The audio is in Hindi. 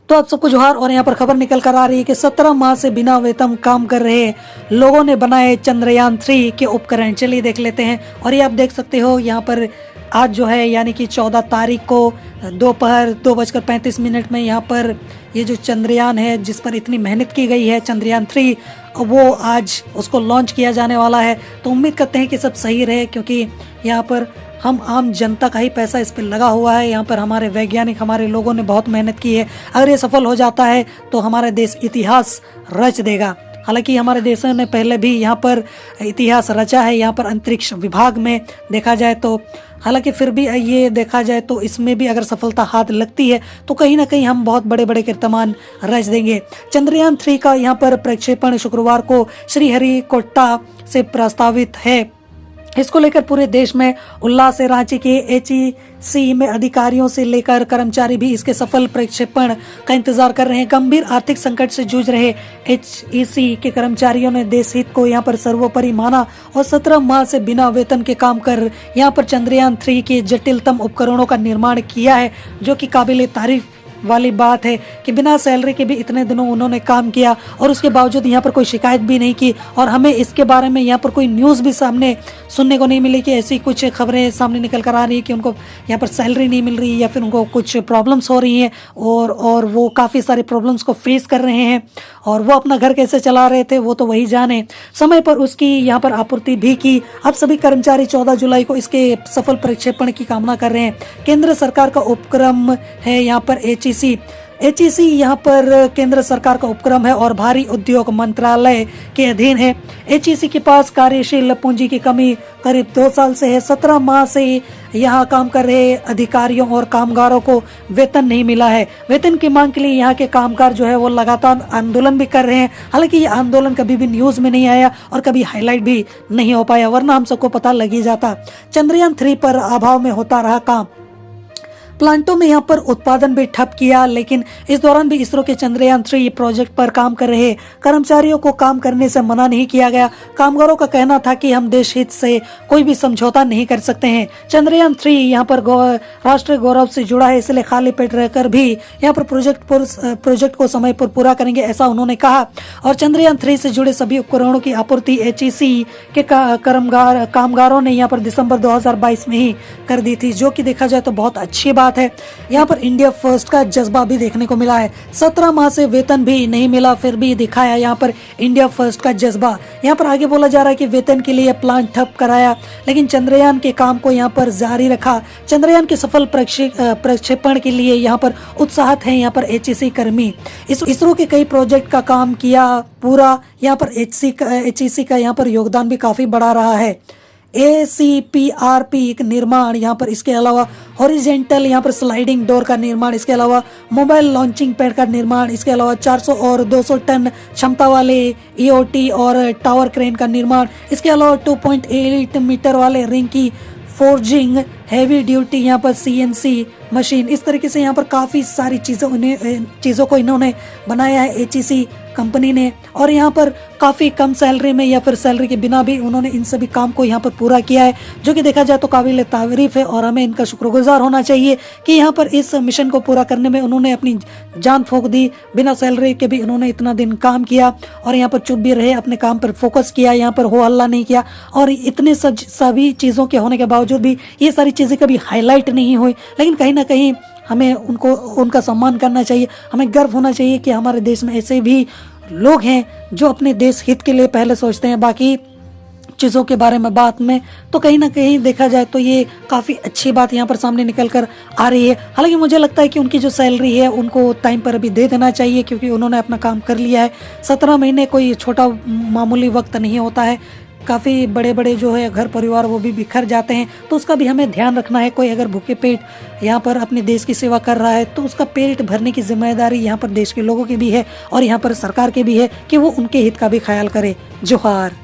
तो आप सबको जोहार। और यहाँ पर खबर निकल कर आ रही है कि 17 माह से बिना वेतन काम कर रहे लोगों ने बनाए चंद्रयान 3 के उपकरण। चलिए देख लेते हैं। और ये आप देख सकते हो यहाँ पर आज जो है यानी कि 14 तारीख को दोपहर 2:35 में यहाँ पर ये जो चंद्रयान है जिस पर इतनी मेहनत की गई है चंद्रयान 3, वो आज उसको लॉन्च किया जाने वाला है। तो उम्मीद करते हैं कि सब सही रहे, क्योंकि यहाँ पर हम आम जनता का ही पैसा इस पर लगा हुआ है। यहाँ पर हमारे वैज्ञानिक, हमारे लोगों ने बहुत मेहनत की है। अगर ये सफल हो जाता है तो हमारा देश इतिहास रच देगा। हालांकि हमारे देश ने पहले भी यहाँ पर इतिहास रचा है, यहाँ पर अंतरिक्ष विभाग में देखा जाए तो। हालांकि फिर भी ये देखा जाए तो इसमें भी अगर सफलता हाथ लगती है तो कहीं ना कहीं हम बहुत बड़े बड़े कीर्तिमान रच देंगे। चंद्रयान 3 का यहाँ पर प्रक्षेपण शुक्रवार को श्रीहरिकोटा से प्रस्तावित है। इसको लेकर पूरे देश में उल्लास है। रांची के HEC में अधिकारियों से लेकर कर्मचारी भी इसके सफल प्रक्षेपण का इंतजार कर रहे हैं। गंभीर आर्थिक संकट से जूझ रहे HEC के कर्मचारियों ने देश हित को यहाँ पर सर्वोपरि माना और 17 माह से बिना वेतन के काम कर यहाँ पर चंद्रयान 3 के जटिलतम उपकरणों का निर्माण किया है, जो कि काबिले तारीफ वाली बात है कि बिना सैलरी के भी इतने दिनों उन्होंने काम किया और उसके बावजूद यहाँ पर कोई शिकायत भी नहीं की। और हमें इसके बारे में यहाँ पर कोई न्यूज़ भी सामने सुनने को नहीं मिली कि ऐसी कुछ खबरें सामने निकल कर आ रही है कि उनको यहाँ पर सैलरी नहीं मिल रही या फिर उनको कुछ प्रॉब्लम्स हो रही हैं और वो काफ़ी सारे प्रॉब्लम्स को फेस कर रहे हैं। और वो अपना घर कैसे चला रहे थे वो तो वही जाने। समय पर उसकी यहाँ पर आपूर्ति भी की। अब सभी कर्मचारी 14 जुलाई को इसके सफल प्रक्षेपण की कामना कर रहे हैं। केंद्र सरकार का उपक्रम है यहाँ पर HEC यहाँ पर केंद्र सरकार का उपक्रम है और भारी उद्योग मंत्रालय के अधीन है। HEC के पास कार्यशील पूंजी की कमी करीब 2 साल से है। 17 माह से यहाँ काम कर रहे अधिकारियों और कामगारों को वेतन नहीं मिला है। वेतन की मांग के लिए यहाँ के कामगार जो है वो लगातार आंदोलन भी कर रहे हैं। हालांकि ये आंदोलन कभी भी न्यूज़ में नहीं आया और कभी हाईलाइट भी नहीं हो पाया, वरना हम सबको पता लग ही जाता। चंद्रयान 3 पर अभाव में होता रहा काम। प्लांटों में यहाँ पर उत्पादन भी ठप किया, लेकिन इस दौरान भी इसरो के चंद्रयान 3 प्रोजेक्ट पर काम कर रहे कर्मचारियों को काम करने से मना नहीं किया गया। कामगारों का कहना था कि हम देश हित से कोई भी समझौता नहीं कर सकते हैं। चंद्रयान 3 यहाँ पर राष्ट्रीय गौरव से जुड़ा है, इसलिए खाली पेट रहकर भी यहाँ पर प्रोजेक्ट को समय पर पूरा करेंगे, ऐसा उन्होंने कहा। और चंद्रयान 3 से जुड़े सभी उपकरणों की आपूर्ति HEC के कामगारों ने यहाँ पर दिसंबर 2022 में ही कर दी थी, जो कि देखा जाए तो बहुत अच्छी बात है। यहाँ पर इंडिया फर्स्ट का जज्बा भी देखने को मिला है। 17 माह से वेतन भी नहीं मिला, फिर भी दिखाया यहाँ पर इंडिया फर्स्ट का जज्बा। यहाँ पर आगे बोला जा रहा है कि वेतन के लिए प्लांट ठप कराया, लेकिन चंद्रयान के काम को यहाँ पर जारी रखा। चंद्रयान के सफल प्रक्षेपण के लिए यहाँ पर उत्साहित है यहाँ पर HEC कर्मी। इसरो के कई प्रोजेक्ट का काम किया पूरा। यहाँ पर HEC का यहाँ पर योगदान भी काफी बड़ा रहा है। ACPRP निर्माण, यहाँ पर इसके अलावा हॉरिजेंटल यहाँ पर स्लाइडिंग डोर का निर्माण, इसके अलावा मोबाइल लॉन्चिंग पैड का निर्माण, इसके अलावा 400 और 200 टन क्षमता वाले EOT और टावर क्रेन का निर्माण, इसके अलावा 2.8 मीटर वाले रिंग की फोर्जिंग, हैवी ड्यूटी यहाँ पर CNC मशीन। इस तरीके से यहाँ पर काफ़ी सारी चीज़ों को इन्होंने बनाया है HEC कंपनी ने। और यहाँ पर काफ़ी कम सैलरी में या फिर सैलरी के बिना भी उन्होंने इन सभी काम को यहाँ पर पूरा किया है, जो कि देखा जाए तो काबिल तारीफ है। और हमें इनका शुक्रगुजार होना चाहिए कि यहाँ पर इस मिशन को पूरा करने में उन्होंने अपनी जान फूंक दी। बिना सैलरी के भी उन्होंने इतना दिन काम किया और यहाँ पर चुप भी रहे, अपने काम पर फोकस किया, यहाँ पर हो हल्ला नहीं किया। और इतने सभी चीज़ों के होने के बावजूद भी ये सारी चीज़ें कभी हाईलाइट नहीं हुई, लेकिन कहीं ना कहीं हमें उनका सम्मान करना चाहिए। हमें गर्व होना चाहिए कि हमारे देश में ऐसे भी लोग हैं जो अपने देश हित के लिए पहले सोचते हैं, बाकी चीज़ों के बारे में बात में तो कहीं ना कहीं देखा जाए तो ये काफ़ी अच्छी बात यहाँ पर सामने निकल कर आ रही है। हालांकि मुझे लगता है कि उनकी जो सैलरी है उनको टाइम पर अभी दे देना चाहिए, क्योंकि उन्होंने अपना काम कर लिया है। 17 महीने कोई छोटा मामूली वक्त नहीं होता है। काफ़ी बड़े बड़े जो है घर परिवार वो भी बिखर जाते हैं, तो उसका भी हमें ध्यान रखना है। कोई अगर भूखे पेट यहाँ पर अपने देश की सेवा कर रहा है तो उसका पेट भरने की जिम्मेदारी यहाँ पर देश के लोगों की भी है और यहाँ पर सरकार की भी है कि वो उनके हित का भी ख्याल करे। जोहार।